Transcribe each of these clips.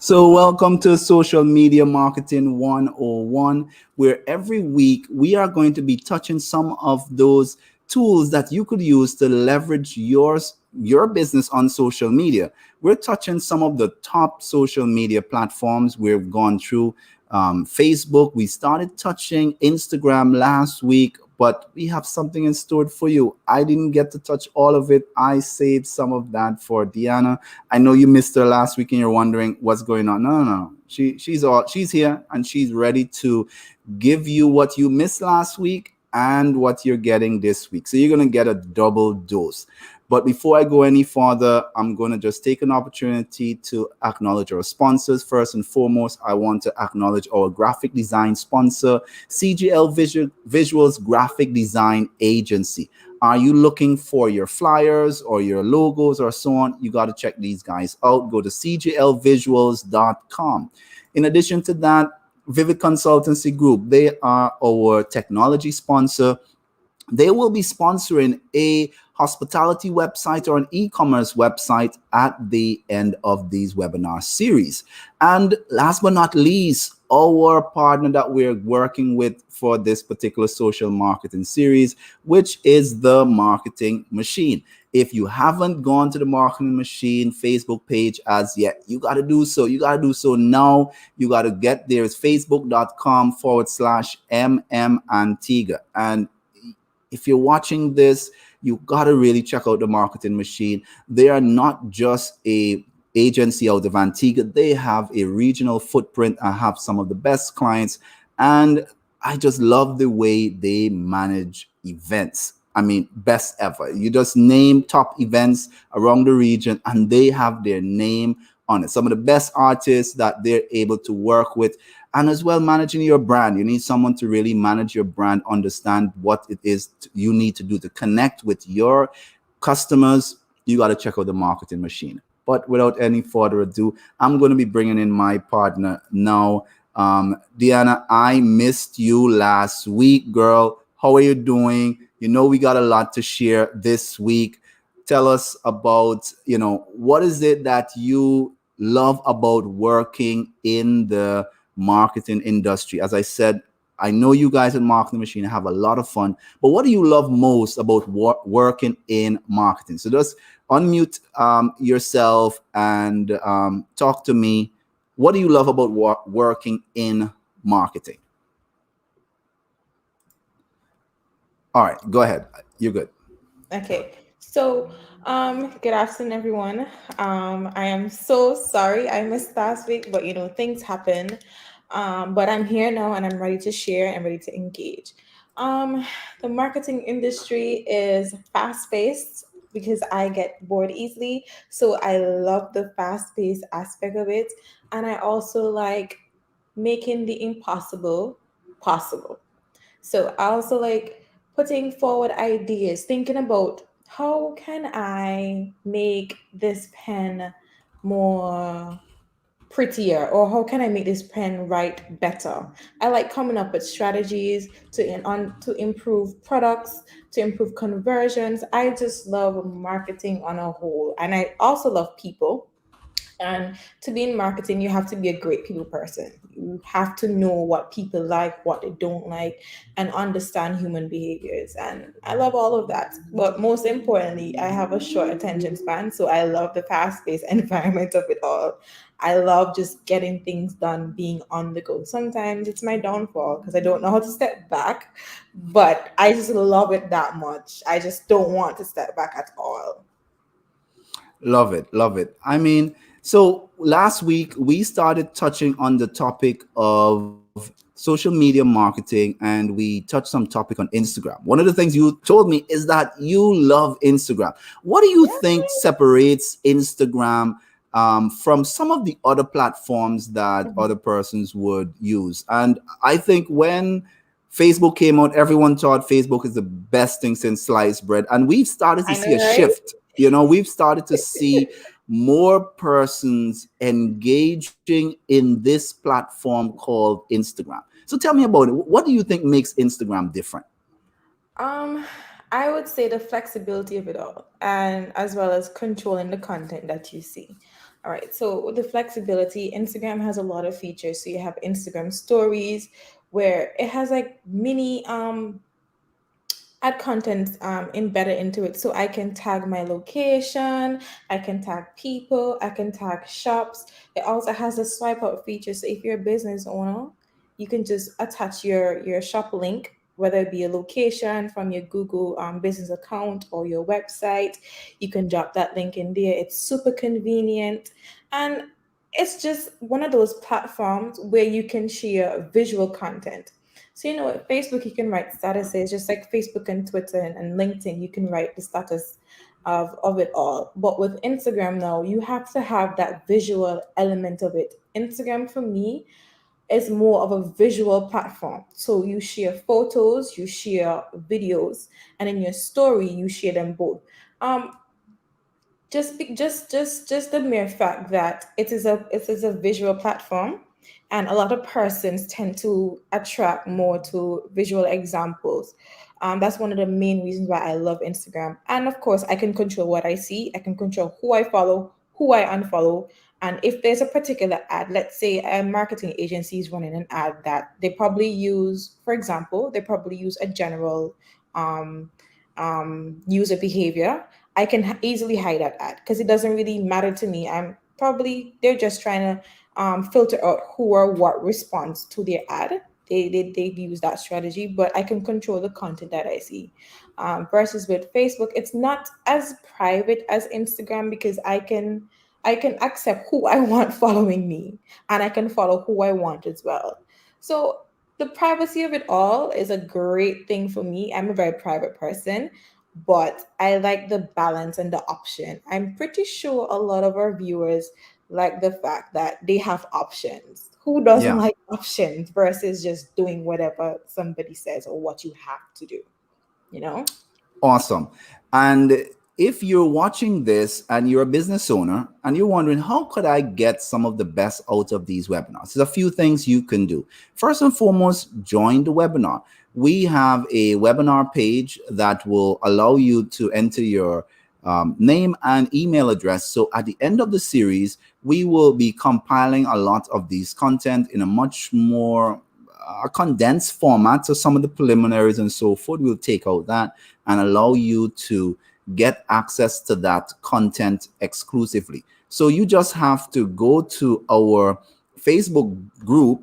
So, welcome to Social Media Marketing 101, where every week we are going to be touching some of those tools that you could use to leverage your business on social media. We're touching some of the top social media platforms. We've gone through Facebook. We started touching Instagram last week, but we have something in store for you. I didn't get to touch all of it. I saved some of that for Deanna. I know you missed her last week and you're wondering what's going on. No. She's here and she's ready to give you what you missed last week and what you're getting this week. So you're going to get a double dose. But before I go any further, I'm going to just take an opportunity to acknowledge our sponsors. First and foremost, I want to acknowledge our graphic design sponsor, CGL Visuals Graphic Design Agency. Are you looking for your flyers or your logos or so on? You got to check these guys out. Go to cglvisuals.com. In addition to that, Vivid Consultancy Group, they are our technology sponsor. They will be sponsoring a hospitality website or an e-commerce website at the end of these webinar series. And last but not least, our partner that we're working with for this particular social marketing series, which is the Marketing Machine. If you haven't gone to the Marketing Machine Facebook page as yet, you got to do so. You got to do so now. You got to get there. It's facebook.com/MM Antigua. If you're watching this, you got to really check out the Marketing Machine. They are not just a agency out of Antigua. They have a regional footprint and have some of the best clients. And I just love the way they manage events. I mean, best ever. You just name top events around the region and they have their name on it. Some of the best artists that they're able to work with. And as well, managing your brand. You need someone to really manage your brand, understand what it is you need to do to connect with your customers. You got to check out the Marketing Machine. But without any further ado, I'm going to be bringing in my partner now. Deanna, I missed you last week, girl. How are you doing? You know, we got a lot to share this week. Tell us about, what is it that you love about working in the marketing industry? As I said, I know you guys at Marketing Machine have a lot of fun, but what do you love most about working in marketing? So just unmute yourself and talk to me. What do you love about working in marketing? All right, go ahead. You're good. Okay. So, good afternoon, everyone. I am so sorry I missed last week, but things happen. But I'm here now and I'm ready to share and ready to engage. The marketing industry is fast-paced because I get bored easily. So I love the fast-paced aspect of it. And I also like making the impossible possible. So I also like putting forward ideas, thinking about how can I make this pen more prettier, or how can I make this pen write better. I like coming up with strategies to improve products, to improve conversions. I just love marketing on a whole, and I also love people. And to be in marketing, you have to be a great people person. You have to know what people like, what they don't like, and understand human behaviors. And I love all of that. But most importantly, I have a short attention span. So I love the fast paced environment of it all. I love just getting things done, being on the go. Sometimes it's my downfall because I don't know how to step back, but I just love it that much. I just don't want to step back at all. Love it. Love it. I mean, so last week we started touching on the topic of social media marketing and we touched some topic on Instagram. One of the things you told me is that you love Instagram. What do you think separates Instagram from some of the other platforms that other persons would use? And I think when Facebook came out, everyone thought Facebook is the best thing since sliced bread. And we've started to I see know, a right? shift. We've started to see more persons engaging in this platform called Instagram. So tell me about it. What do you think makes Instagram different? Um, I would say the flexibility of it all, and as well as controlling the content that you see. All right. So with the flexibility, Instagram has a lot of features. So you have Instagram stories where it has like mini add content embedded into it, so I can tag my location, I can tag people, I can tag shops. It also has a swipe up feature, so if you're a business owner, you can just attach your shop link, whether it be a location from your Google business account or your website. You can drop that link in there. It's super convenient, and it's just one of those platforms where you can share visual content. So, with Facebook, you can write statuses, just like Facebook and Twitter and LinkedIn, you can write the status of it all. But with Instagram now, you have to have that visual element of it. Instagram for me is more of a visual platform. So you share photos, you share videos, and in your story, you share them both. Um, just the mere fact that it is a visual platform, and a lot of persons tend to attract more to visual examples. That's one of the main reasons why I love Instagram. And of course, I can control what I see, I can control who I follow, who I unfollow. And if there's a particular ad, let's say a marketing agency is running an ad that they probably use, for example, they probably use a general um, user behavior, I can easily hide that ad because it doesn't really matter to me. They're just trying to filter out who or what responds to their ad. They've used that strategy, but I can control the content that I see. Versus with Facebook, it's not as private as Instagram because I can accept who I want following me, and I can follow who I want as well. So the privacy of it all is a great thing for me. I'm a very private person, but I like the balance and the option. I'm pretty sure a lot of our viewers like the fact that they have options. Who doesn't Yeah. like options versus just doing whatever somebody says or what you have to do, you know? Awesome. And if you're watching this and you're a business owner and you're wondering, how could I get some of the best out of these webinars? There's a few things you can do. First and foremost, join the webinar. We have a webinar page that will allow you to enter your name and email address. So at the end of the series, we will be compiling a lot of these content in a much more a condensed format. So some of the preliminaries and so forth, we'll take out that and allow you to get access to that content exclusively. So you just have to go to our Facebook group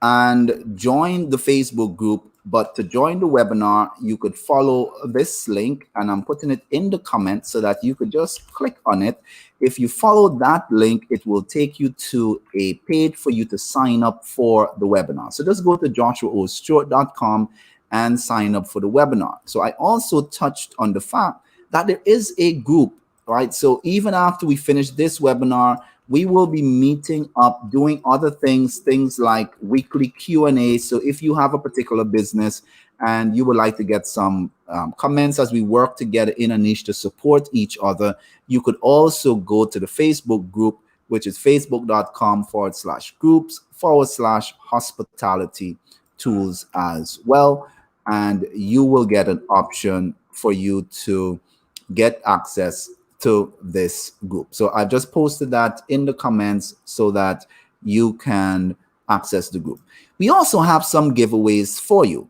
and join the Facebook group. But to join the webinar, you could follow this link, and I'm putting it in the comments so that you could just click on it. If you follow that link, it will take you to a page for you to sign up for the webinar. So just go to joshuaostewart.com and sign up for the webinar. So I also touched on the fact that there is a group, right? So even after we finish this webinar, we will be meeting up, doing other things like weekly Q&A. So if you have a particular business and you would like to get some comments as we work together in a niche to support each other, you could also go to the Facebook group, which is facebook.com/groups/hospitality tools as well. And you will get an option for you to get access to this group. So I've just posted that in the comments so that you can access the group. We also have some giveaways for you.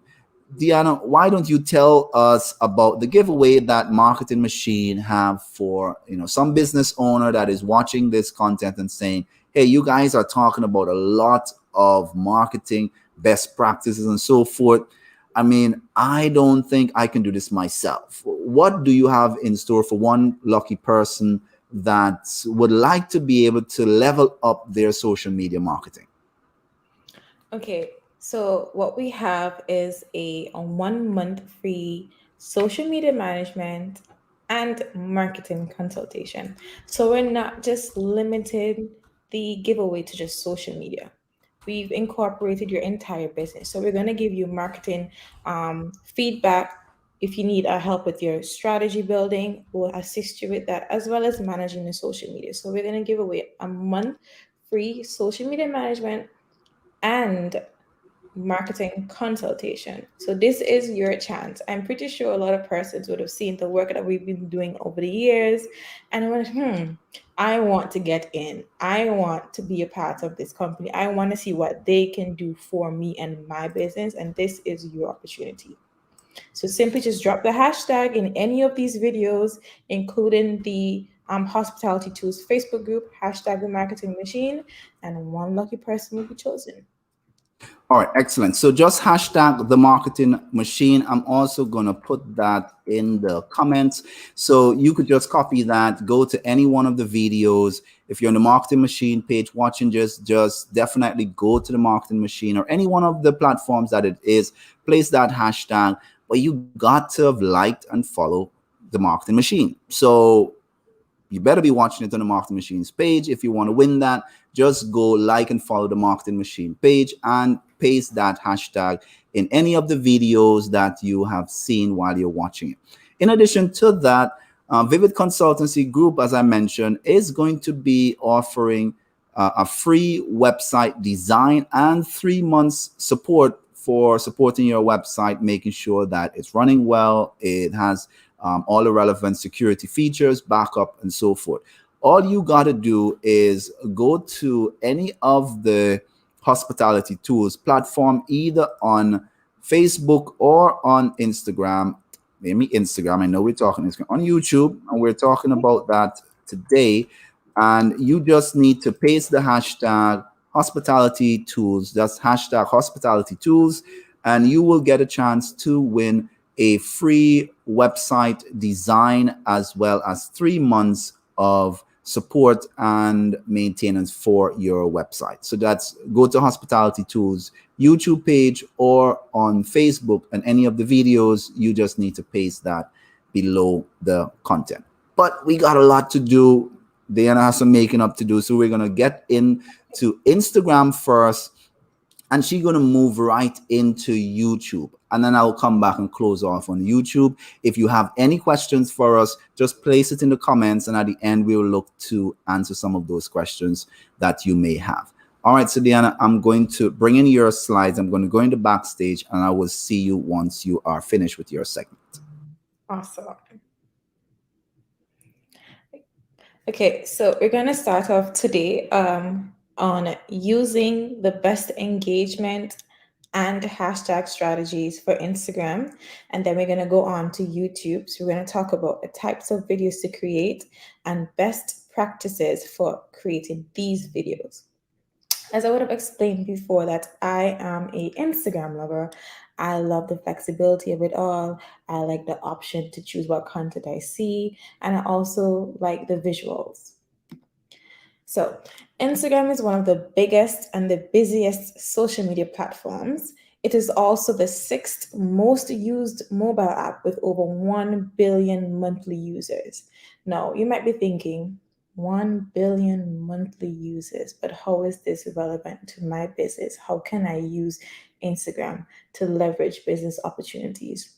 Deanna, why don't you tell us about the giveaway that Marketing Machine have for some business owner that is watching this content and saying, hey, you guys are talking about a lot of marketing best practices and so forth. I mean, I don't think I can do this myself. What do you have in store for one lucky person that would like to be able to level up their social media marketing? Okay, so what we have is a 1 month free social media management and marketing consultation. So we're not just limited the giveaway to just social media. We've incorporated your entire business. So we're going to give you marketing feedback. If you need our help with your strategy building, we'll assist you with that, as well as managing the social media. So we're going to give away a month free social media management and marketing consultation. So this is your chance. I'm pretty sure a lot of persons would have seen the work that we've been doing over the years and went, I want to get in. I want to be a part of this company. I want to see what they can do for me and my business. And this is your opportunity. So simply just drop the hashtag in any of these videos, including the Hospitality Tools Facebook group, hashtag the marketing machine, and one lucky person will be chosen. All right, excellent. So just hashtag the marketing machine. I'm also going to put that in the comments. So you could just copy that, go to any one of the videos. If you're on the marketing machine page watching, just definitely go to the marketing machine or any one of the platforms that it is, place that hashtag. But you got to have liked and follow the marketing machine. So you better be watching it on the marketing machines page. If you want to win that, just go like and follow the marketing machine page and paste that hashtag in any of the videos that you have seen while you're watching it. In addition to that, Vivid Consultancy Group, as I mentioned, is going to be offering a free website design and 3 months support for supporting your website, making sure that it's running well, it has all the relevant security features, backup, and so forth. All you got to do is go to any of the hospitality tools platform, either on Facebook or on Instagram. Maybe Instagram. I know we're talking Instagram, on YouTube, and we're talking about that today. And you just need to paste the hashtag hospitality tools. That's hashtag hospitality tools, and you will get a chance to win a free website design as well as 3 months of support and maintenance for your website. So that's go to Hospitality Tools YouTube page or on Facebook, and any of the videos, you just need to paste that below the content. But we got a lot to do. Diana has some making up to do. So we're going to get into Instagram first, and she's going to move right into YouTube. And then I'll come back and close off on YouTube. If you have any questions for us, just place it in the comments. And at the end, we will look to answer some of those questions that you may have. All right, so Diana, I'm going to bring in your slides. I'm going to go into backstage, and I will see you once you are finished with your segment. Awesome. Okay, so we're going to start off today on using the best engagement and hashtag strategies for Instagram. And then we're going to go on to YouTube. So we're going to talk about the types of videos to create and best practices for creating these videos. As I would have explained before, that I am a Instagram lover. I love the flexibility of it all. I like the option to choose what content I see, and I also like the visuals. So, Instagram is one of the biggest and the busiest social media platforms. It is also the sixth most used mobile app with over 1 billion monthly users. Now, you might be thinking, 1 billion monthly users, but how is this relevant to my business? How can I use Instagram to leverage business opportunities?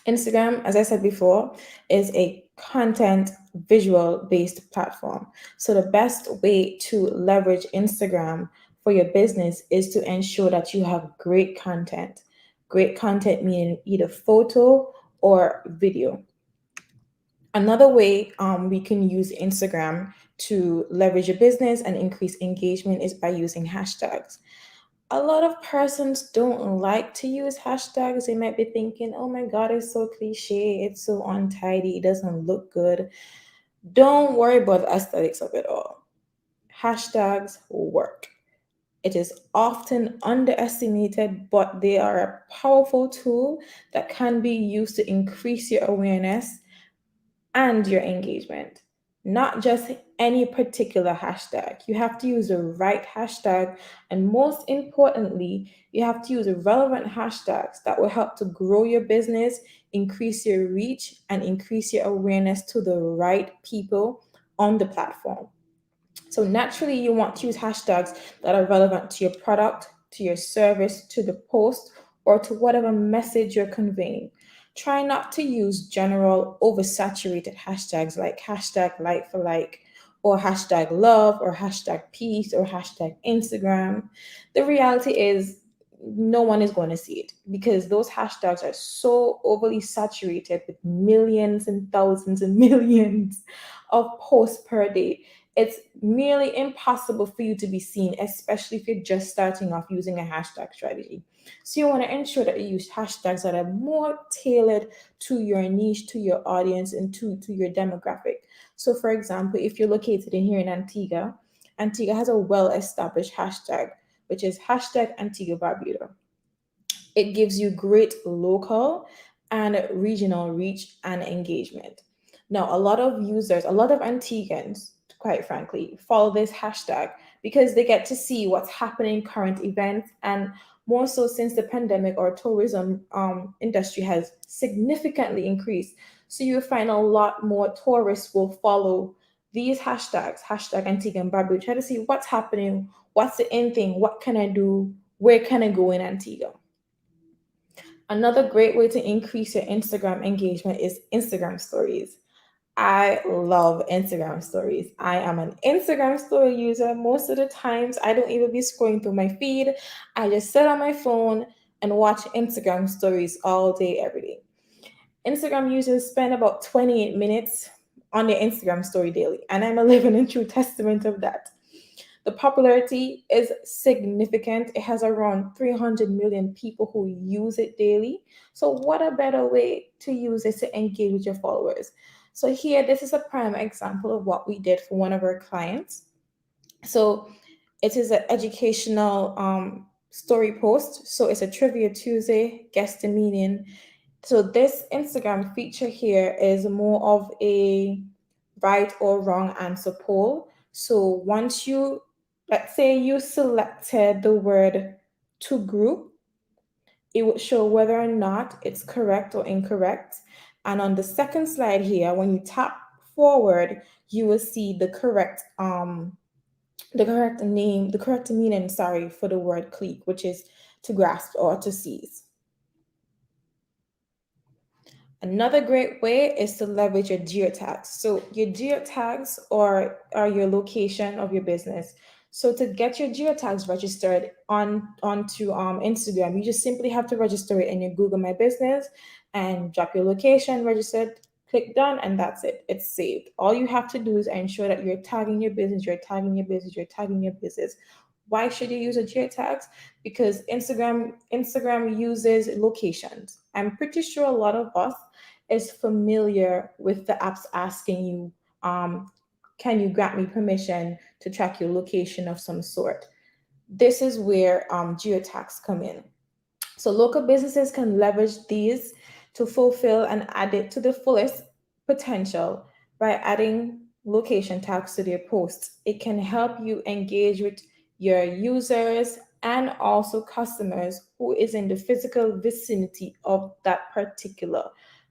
Instagram, as I said before, is a content visual based platform. So, the best way to leverage Instagram for your business is to ensure that you have great content. Great content meaning either photo or video. Another way we can use Instagram to leverage your business and increase engagement is by using hashtags. A lot of persons don't like to use hashtags. They might be thinking, oh my God, it's so cliche, it's so untidy, it doesn't look good. Don't worry about the aesthetics of it all. Hashtags work. It is often underestimated, but they are a powerful tool that can be used to increase your awareness and your engagement. Not just any particular hashtag. You have to use the right hashtag, and most importantly, you have to use relevant hashtags that will help to grow your business, increase your reach, and increase your awareness to the right people on the platform. So naturally, you want to use hashtags that are relevant to your product, to your service, to the post, or to whatever message you're conveying. Try not to use general oversaturated hashtags like hashtag like for like, or hashtag love, or hashtag peace, or hashtag Instagram. The reality is, no one is going to see it because those hashtags are so overly saturated with millions and thousands and millions of posts per day. It's nearly impossible for you to be seen, especially if you're just starting off using a hashtag strategy. So you want to ensure that you use hashtags that are more tailored to your niche, to your audience, and to your demographic. So for example, if you're located in here in Antigua, Antigua has a well-established hashtag, which is hashtag Antigua Barbuda. It gives you great local and regional reach and engagement. Now, a lot of users, a lot of Antiguans, quite frankly, follow this hashtag because they get to see what's happening, current events, and more so since the pandemic or tourism industry has significantly increased. So you find a lot more tourists will follow these hashtags, hashtag Antigua and Barbuda, try to see what's happening, what's the in thing, what can I do, where can I go in Antigua. Another great way to increase your Instagram engagement is Instagram stories. I love Instagram stories. I am an Instagram story user. Most of the times, I don't even be scrolling through my feed. I just sit on my phone and watch Instagram stories all day, every day. Instagram users spend about 28 minutes on their Instagram story daily, and I'm a living and true testament of that. The popularity is significant. It has around 300 million people who use it daily. So, what a better way to use it to engage with your followers? So, here, this is a prime example of what we did for one of our clients. So, it is an educational story post. So, it's a Trivia Tuesday, guess the meaning. So, this Instagram feature here is more of a right or wrong answer poll. So once you, let's say you selected the word to group, it will show whether or not it's correct or incorrect. And on the second slide here, when you tap forward, you will see the correct name, the correct meaning, sorry, for the word clique, which is to grasp or to seize. Another great way is to leverage your geotags. So your geotags are your location of your business. So to get your geotags registered onto Instagram, you just simply have to register it in your Google My Business and drop your location, registered, click done, and that's it. It's saved. All you have to do is ensure that you're tagging your business, you're tagging your business, you're tagging your business. Why should you use a geotags? Because Instagram uses locations. I'm pretty sure a lot of us is familiar with the apps asking you, can you grant me permission to track your location of some sort? This is where geotags come in. So local businesses can leverage these to fulfill and add it to the fullest potential by adding location tags to their posts. It can help you engage with your users and also customers who is in the physical vicinity of that particular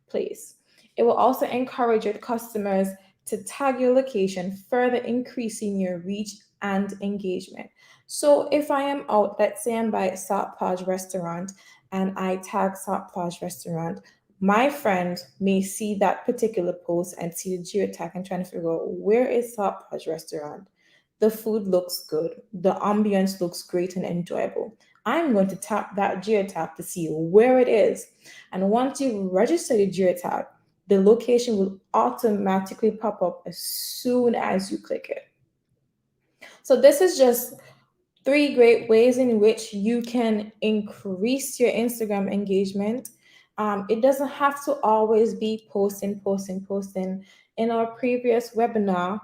place. It will also encourage your customers to tag your location, further increasing your reach and engagement. So if I am out, let's say I'm by South Plage Restaurant and I tag South Plage Restaurant, my friend may see that particular post and see the geotag and trying to figure out where is South Plage Restaurant. The food looks good. The ambience looks great and enjoyable. I'm going to tap that geotag to see where it is. And once you register the geotag, the location will automatically pop up as soon as you click it. So this is just three great ways in which you can increase your Instagram engagement. It doesn't have to always be posting, posting, posting. In our previous webinar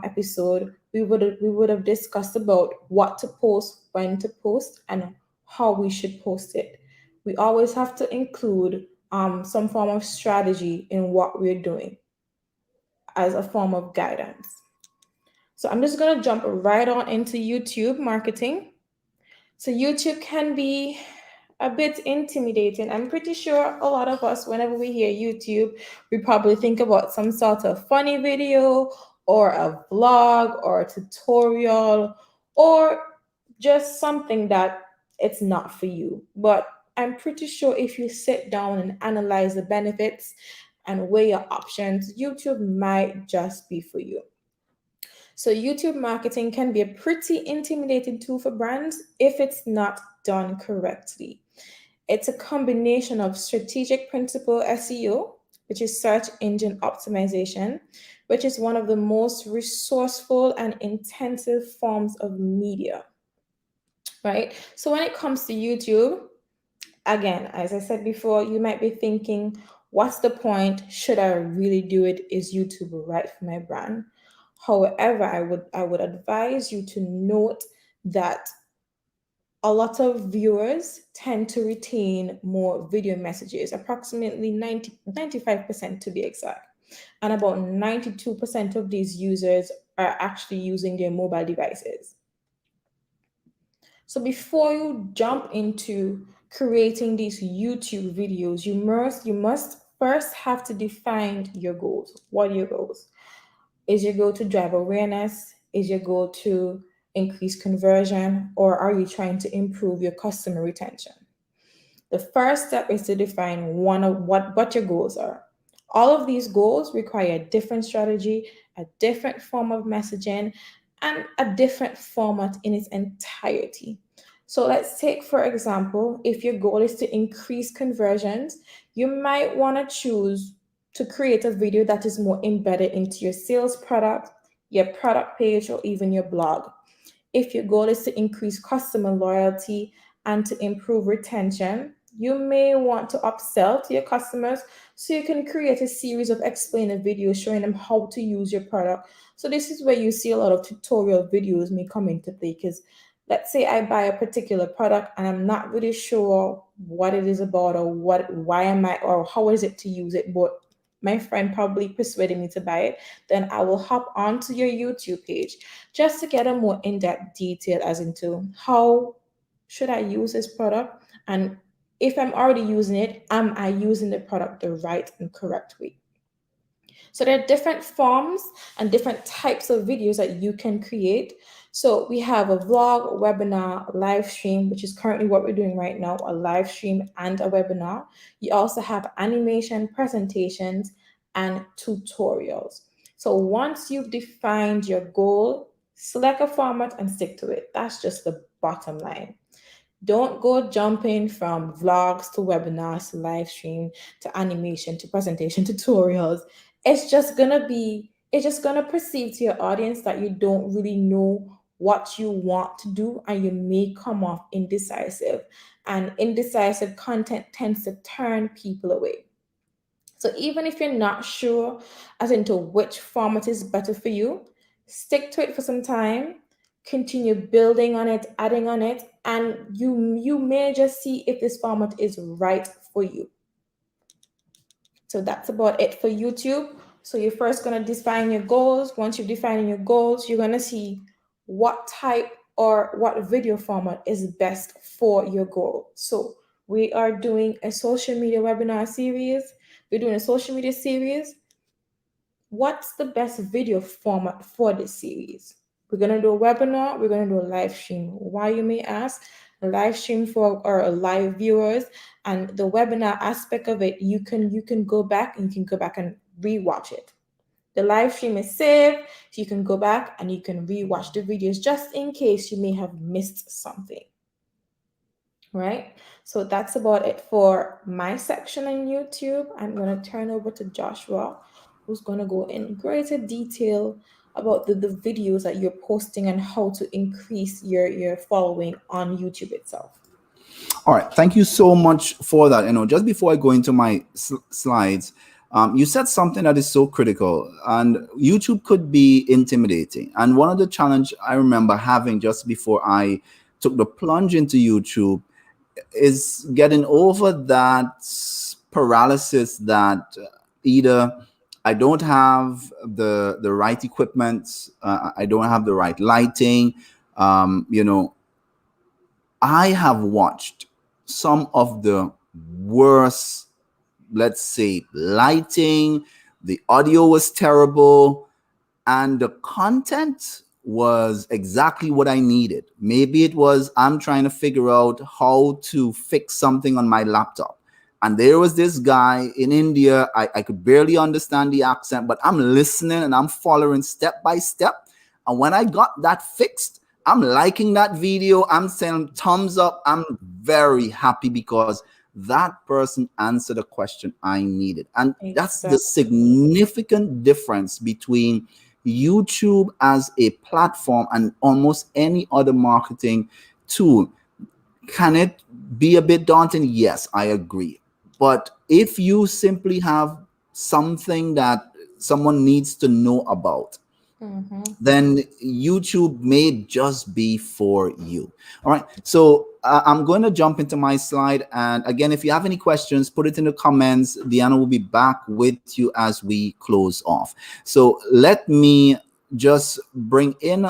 episode, we would have discussed about what to post, when to post, and how we should post it. We always have to include some form of strategy in what we're doing as a form of guidance. So I'm just gonna jump right on into YouTube marketing. So YouTube can be a bit intimidating. I'm pretty sure a lot of us, whenever we hear YouTube, we probably think about some sort of funny video or a vlog or a tutorial or just something that it's not for you. But I'm pretty sure if you sit down and analyze the benefits and weigh your options, YouTube might just be for you. So YouTube marketing can be a pretty intimidating tool for brands if it's not done correctly. It's a combination of strategic principle SEO, which is search engine optimization, which is one of the most resourceful and intensive forms of media, right? So when it comes to YouTube, again, as I said before, you might be thinking, what's the point? Should I really do it? Is YouTube right for my brand? However, I would advise you to note that a lot of viewers tend to retain more video messages, approximately 95% to be exact. And about 92% of these users are actually using their mobile devices. So before you jump into creating these YouTube videos, you must first have to define your goals. What are your goals? Is your goal to drive awareness? Is your goal to increase conversion? Or are you trying to improve your customer retention? The first step is to define one of what your goals are. All of these goals require a different strategy, a different form of messaging, and a different format in its entirety. So let's take, for example, if your goal is to increase conversions, you might want to choose to create a video that is more embedded into your sales product, your product page, or even your blog. If your goal is to increase customer loyalty and to improve retention, you may want to upsell to your customers, so you can create a series of explainer videos showing them how to use your product. So this is where you see a lot of tutorial videos may come into play, because let's say I buy a particular product and I'm not really sure what it is about, or why am I, or how is it to use it, but my friend probably persuaded me to buy it, then I will hop onto your YouTube page just to get a more in-depth detail as into how should I use this product, and if I'm already using it, am I using the product the right and correct way? So there are different forms and different types of videos that you can create. So we have a vlog, webinar, live stream, which is currently what we're doing right now, a live stream and a webinar. You also have animation, presentations, and tutorials. So once you've defined your goal, select a format and stick to it. That's just the bottom line. Don't go jumping from vlogs to webinars to live stream to animation to presentation tutorials. It's just gonna perceive to your audience that you don't really know what you want to do, and you may come off indecisive. And indecisive content tends to turn people away. So even if you're not sure as into which format is better for you, stick to it for some time, continue building on it, adding on it, and you may just see if this format is right for you. So that's about it for YouTube. So you're first going to define your goals. Once you've defined your goals, you're going to see what type or what video format is best for your goal. So we are doing a social media webinar series. We're doing a social media series. What's the best video format for this series? We're going to do a webinar. We're going to do a live stream. Why, you may ask? A live stream for our live viewers, and the webinar aspect of it, you can go back and rewatch it. The live stream is saved, so you can go back and you can rewatch the videos just in case you may have missed something. Right? So that's about it for my section on YouTube. I'm going to turn over to Joshua, who's going to go in greater detail about the videos that you're posting and how to increase your following on YouTube itself. All right, thank you so much for that. Just before I go into my slides, you said something that is so critical, and YouTube could be intimidating. And one of the challenge I remember having just before I took the plunge into YouTube is getting over that paralysis that either I don't have the right equipment, I don't have the right lighting. I have watched some of the worst, let's say, lighting. The audio was terrible, and the content was exactly what I needed. Maybe it was I'm trying to figure out how to fix something on my laptop. And there was this guy in India. I could barely understand the accent, but I'm listening and I'm following step by step. And when I got that fixed, I'm liking that video. I'm saying thumbs up. I'm very happy because that person answered a question I needed. And that's the Exactly. significant difference between YouTube as a platform and almost any other marketing tool. Can it be a bit daunting? Yes, I agree. But if you simply have something that someone needs to know about, Mm-hmm. then YouTube may just be for you. All right. So I'm going to jump into my slide. And again, if you have any questions, put it in the comments. Deanna will be back with you as we close off. So let me just bring in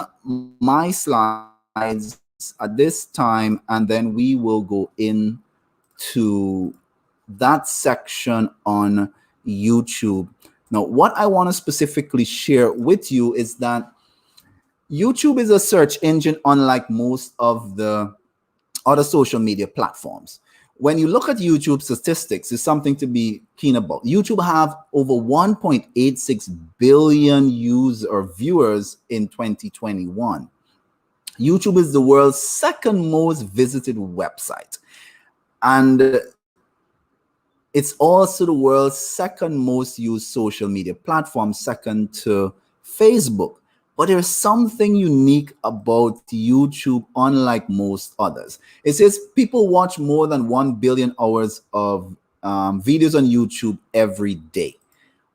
my slides at this time, and then we will go into that section on YouTube. Now, what I want to specifically share with you is that YouTube is a search engine unlike most of the other social media platforms. When you look at YouTube statistics, it's something to be keen about. YouTube have over 1.86 billion users or viewers in 2021. YouTube is the world's second most visited website. And it's also the world's second most used social media platform, second to Facebook. But there's something unique about YouTube, unlike most others. It says people watch more than 1 billion hours of videos on YouTube every day.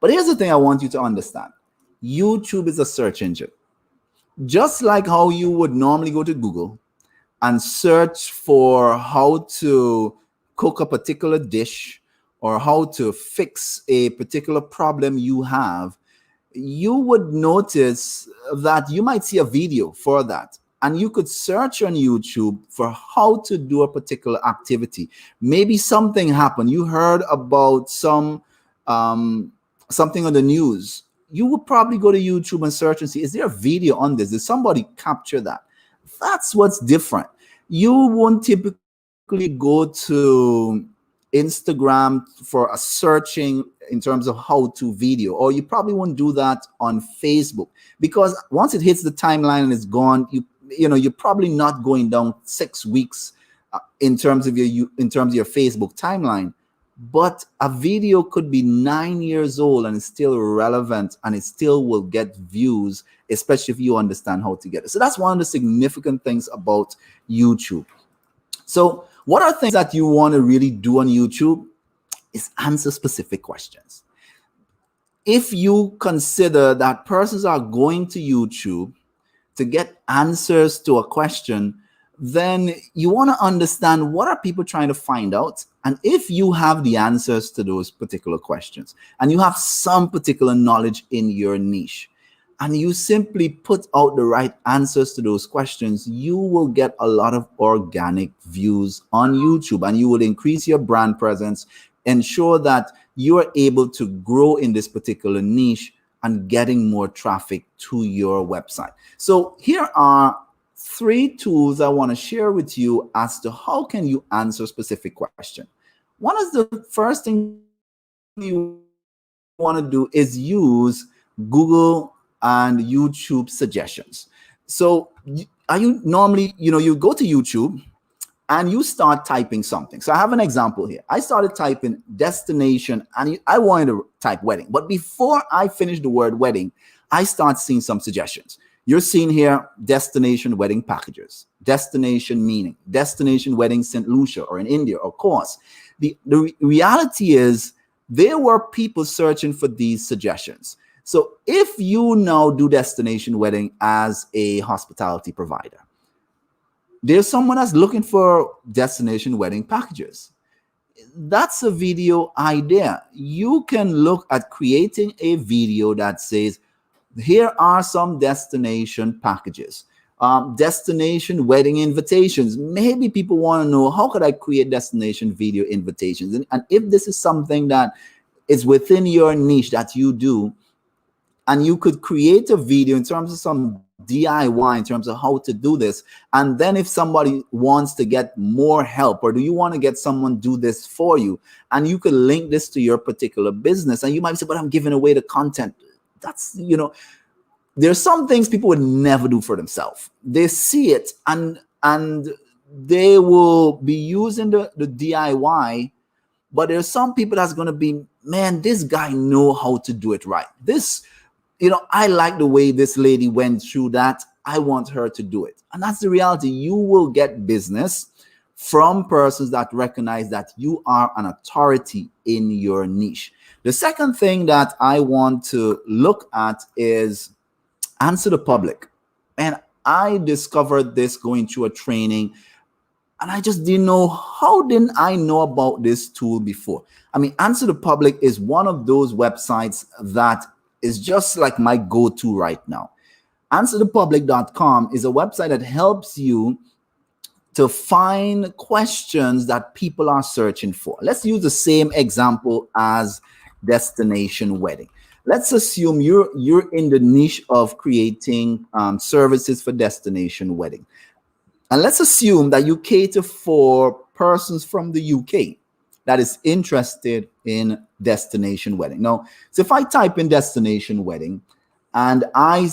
But here's the thing I want you to understand: YouTube is a search engine. Just like how you would normally go to Google and search for how to cook a particular dish or how to fix a particular problem you have, you would notice that you might see a video for that. And you could search on YouTube for how to do a particular activity. Maybe something happened. You heard about um, something on the news. You would probably go to YouTube and search and see, is there a video on this? Did somebody capture that? That's what's different. You won't typically go to Instagram for a searching in terms of how to video, or you probably won't do that on Facebook, because once it hits the timeline and it's gone, you're probably not going down 6 weeks in terms of your Facebook timeline. But a video could be 9 years old and it's still relevant and it still will get views, especially if you understand how to get it. So that's one of the significant things about YouTube. So, what are things that you want to really do on YouTube? Is answer specific questions. If you consider that persons are going to YouTube to get answers to a question, then you want to understand what are people trying to find out. And if you have the answers to those particular questions and you have some particular knowledge in your niche, and you simply put out the right answers to those questions, you will get a lot of organic views on YouTube and you will increase your brand presence, ensure that you are able to grow in this particular niche and getting more traffic to your website. So here are 3 tools I want to share with you as to how can you answer specific question. One is the first thing you want to do is use Google and YouTube suggestions. So are you normally, you go to YouTube and you start typing something. So I have an example here. I started typing destination and I wanted to type wedding. But before I finish the word wedding, I start seeing some suggestions. You're seeing here destination wedding packages, destination meaning, destination wedding St. Lucia or in India, of course. The reality is there were people searching for these suggestions. So if you now do destination wedding as a hospitality provider, there's someone that's looking for destination wedding packages. That's a video idea. You can look at creating a video that says, here are some destination packages, destination wedding invitations. Maybe people want to know, how could I create destination video invitations? And if this is something that is within your niche that you do, and you could create a video in terms of some DIY in terms of how to do this. And then if somebody wants to get more help, or do you want to get someone do this for you, and you could link this to your particular business, and you might say, but I'm giving away the content. That's, There's some things people would never do for themselves. They see it, and they will be using the DIY. But there's some people that's going to be, man, this guy know how to do it right. This, I like the way this lady went through that. I want her to do it. And that's the reality. You will get business from persons that recognize that you are an authority in your niche. The second thing that I want to look at is answer the public. And I discovered this going through a training, and I just didn't know, how didn't I know about this tool before? I mean, Answer the Public is one of those websites that is just like my go-to right now. Answerthepublic.com is a website that helps you to find questions that people are searching for. Let's use the same example as destination wedding. Let's assume you're in the niche of creating services for destination wedding. And let's assume that you cater for persons from the UK that is interested in destination wedding. Now, so if I type in destination wedding and I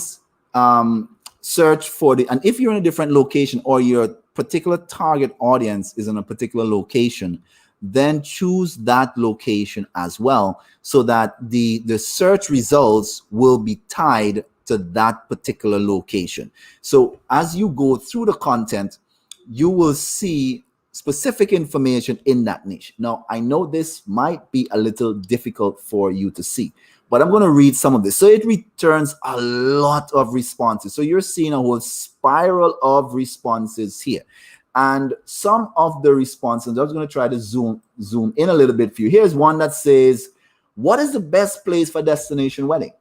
search for and if you're in a different location or your particular target audience is in a particular location, then choose that location as well, so that the search results will be tied to that particular location. So as you go through the content, you will see specific information in that niche. Now, I know this might be a little difficult for you to see, but I'm going to read some of this. So it returns a lot of responses. So you're seeing a whole spiral of responses here. And some of the responses, I was going to try to zoom in a little bit for you. Here's one that says, what is the best place for destination wedding?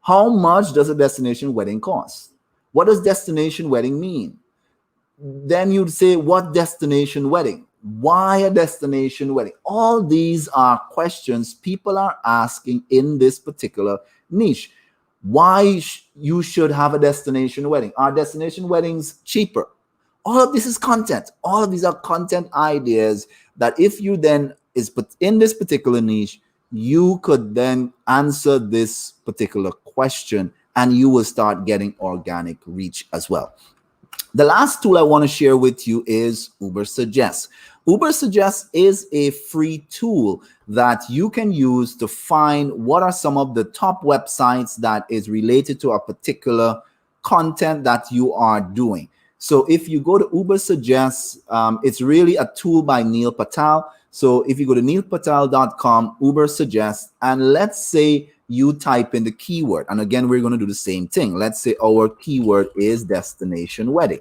How much does a destination wedding cost? What does destination wedding mean? Then you'd say, what destination wedding? Why a destination wedding? All these are questions people are asking in this particular niche. Why you should have a destination wedding? Are destination weddings cheaper? All of this is content. All of these are content ideas that if you then is put in this particular niche, you could then answer this particular question and you will start getting organic reach as well. The last tool I want to share with you is Ubersuggest. Ubersuggest is a free tool that you can use to find what are some of the top websites that is related to a particular content that you are doing. So if you go to Ubersuggest, it's really a tool by Neil Patel. So if you go to neilpatel.com, Ubersuggest, and let's say you type in the keyword. And again, we're going to do the same thing. Let's say our keyword is destination wedding.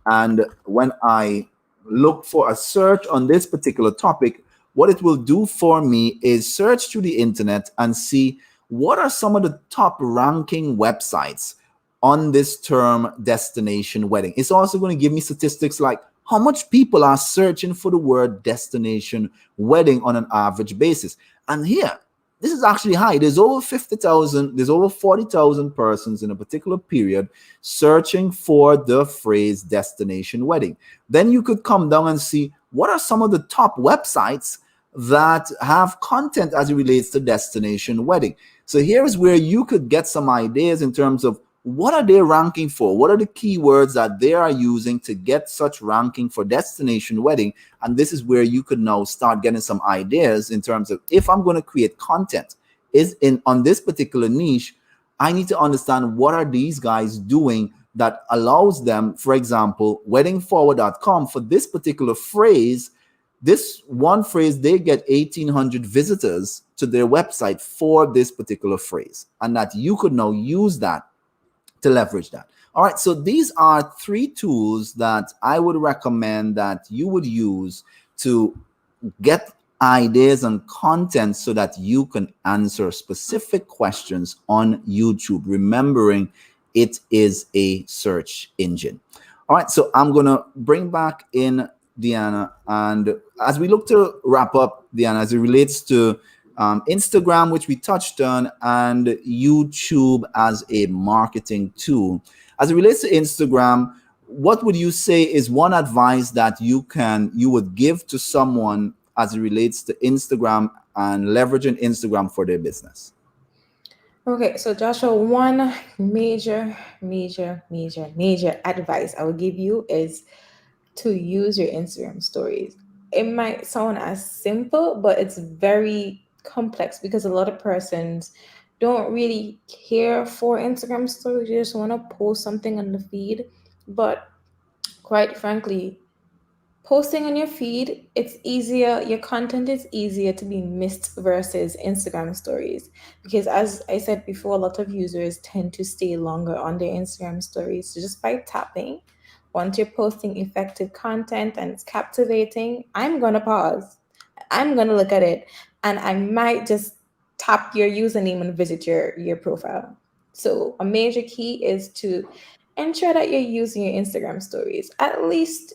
And when I look for a search on this particular topic, what it will do for me is search through the internet and see what are some of the top ranking websites on this term destination wedding. It's also going to give me statistics like how much people are searching for the word destination wedding on an average basis. And here, this is actually high. There's over 50,000, there's over 40,000 persons in a particular period searching for the phrase destination wedding. Then you could come down and see what are some of the top websites that have content as it relates to destination wedding. So here's where you could get some ideas in terms of what are they ranking for? What are the keywords that they are using to get such ranking for destination wedding? And this is where you could now start getting some ideas in terms of, if I'm going to create content on this particular niche, I need to understand what are these guys doing that allows them, for example, weddingforward.com, for this particular phrase, this one phrase, they get 1,800 visitors to their website for this particular phrase. And that you could now use that to leverage that. All right, so these are 3 tools that I would recommend that you would use to get ideas and content so that you can answer specific questions on YouTube, remembering it is a search engine. All right, so I'm going to bring back in Deanna, and as we look to wrap up, Deanna, as it relates to Instagram, which we touched on, and YouTube as a marketing tool. As it relates to Instagram, what would you say is one advice that you would give to someone as it relates to Instagram and leveraging Instagram for their business? Okay, so Joshua, one major advice I would give you is to use your Instagram stories. It might sound as simple, but it's very complex because a lot of persons don't really care for Instagram stories. They just want to post something on the feed. But quite frankly, posting on your feed, it's easier, your content is easier to be missed versus Instagram stories. Because as I said before, a lot of users tend to stay longer on their Instagram stories. So just by tapping, once you're posting effective content and it's captivating, I'm gonna pause. I'm gonna look at it and I might just tap your username and visit your profile. So a major key is to ensure that you're using your Instagram stories at least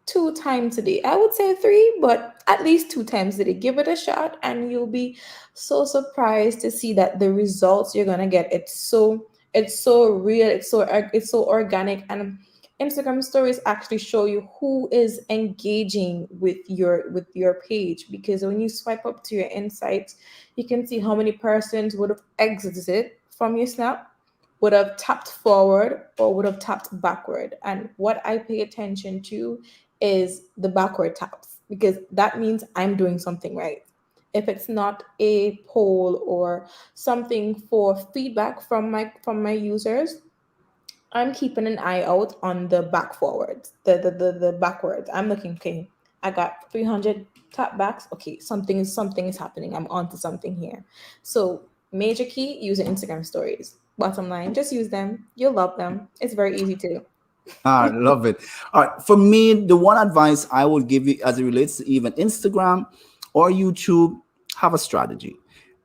2 times a day. I would say three, but at least 2 times a day. Give it a shot, and you'll be so surprised to see that the results you're gonna get. It's so real. It's so organic, and Instagram stories actually show you who is engaging with your page, because when you swipe up to your insights, you can see how many persons would have exited from your snap, would have tapped forward, or would have tapped backward. And what I pay attention to is the backward taps, because that means I'm doing something right. If it's not a poll or something for feedback from my users, I'm keeping an eye out on the back forwards, the backwards. I'm looking, okay, I got 300 tap backs. Okay, something is happening. I'm onto something here. So major key, use Instagram stories. Bottom line, just use them. You'll love them. It's very easy to do. I love it. All right. For me, the one advice I would give you as it relates to even Instagram or YouTube, have a strategy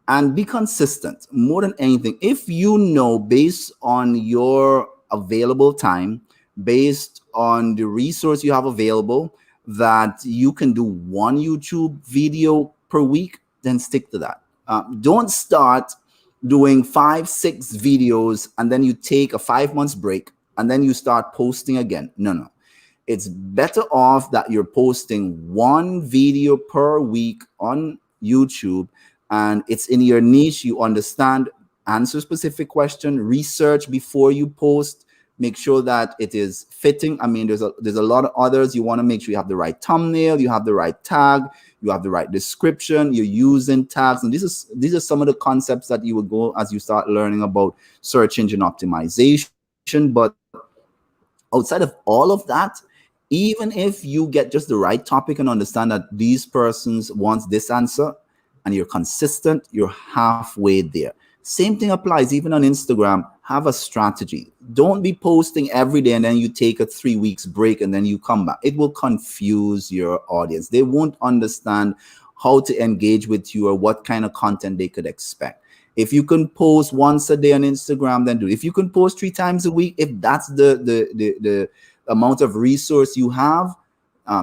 and be consistent more than anything. If you know, based on your available time, based on the resource you have available, that you can do one YouTube video per week, then stick to that. Don't start doing 5 6 videos and then you take a 5 months break and then you start posting again. No, no, it's better off that you're posting one video per week on YouTube, and it's in your niche. You understand, answer specific question, research before you post, make sure that it is fitting. I mean, there's a lot of others. You want to make sure you have the right thumbnail, you have the right tag, you have the right description, you're using tags. And these are some of the concepts that you will go as you start learning about search engine optimization. But outside of all of that, even if you get just the right topic and understand that these persons want this answer and you're consistent, you're halfway there. Same thing applies even on Instagram. Have a strategy. Don't be posting every day and then you take a 3 weeks break and then you come back. It will confuse your audience. They won't understand how to engage with you or what kind of content they could expect. If you can post once a day on Instagram, then do it. If you can post 3 times a week, if that's the amount of resource you have,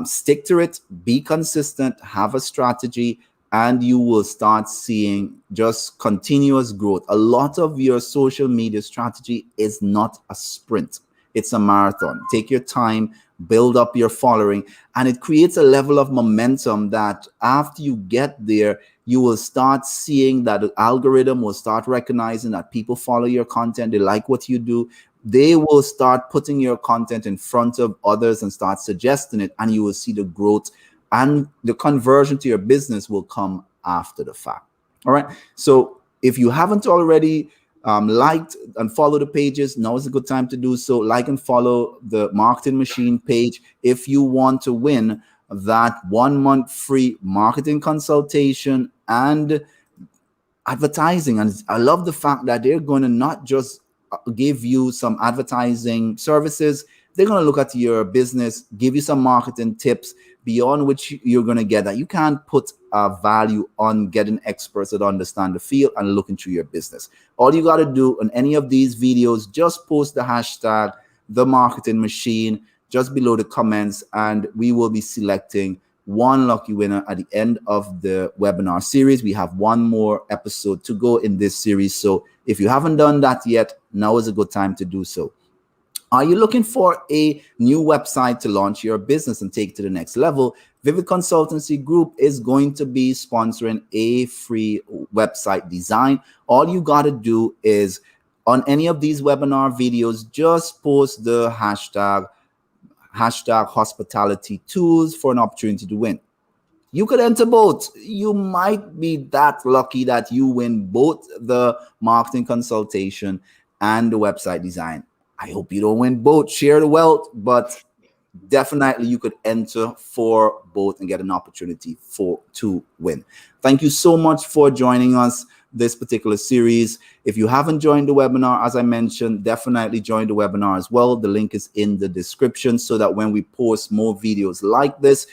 stick to it. Be consistent. Have a strategy, and you will start seeing just continuous growth. A lot of your social media strategy is not a sprint; it's a marathon. Take your time, build up your following, and it creates a level of momentum that after you get there, you will start seeing that the algorithm will start recognizing that people follow your content, they like what you do. They will start putting your content in front of others and start suggesting it, and you will see the growth, and the conversion to your business will come after the fact. All right. So if you haven't already liked and follow the pages, now is a good time to do so. Like and follow the Marketing Machine page if you want to win that 1 month free marketing consultation and advertising. And I love the fact that they're going to not just give you some advertising services, they're going to look at your business, give you some marketing tips beyond which you're going to get that you can't put a value on getting experts that understand the field and looking through your business. All you got to do on any of these videos, just post the hashtag the marketing machine just below the comments, and we will be selecting one lucky winner at the end of the webinar series. We have one more episode to go in this series, so if you haven't done that yet, now is a good time to do so. Are you looking for a new website to launch your business and take to the next level? Vivid Consultancy Group is going to be sponsoring a free website design. All you got to do is on any of these webinar videos, just post the hashtag hospitality tools for an opportunity to win. You could enter both. You might be that lucky that you win both the marketing consultation and the website design. I hope you don't win both. Share the wealth, but definitely you could enter for both and get an opportunity to win. Thank you so much for joining us this particular series. If you haven't joined the webinar, as I mentioned, definitely join the webinar as well. The link is in the description so that when we post more videos like this,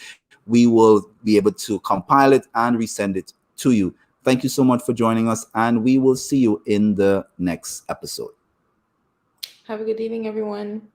we will be able to compile it and resend it to you. Thank you so much for joining us, and we will see you in the next episode. Have a good evening, everyone.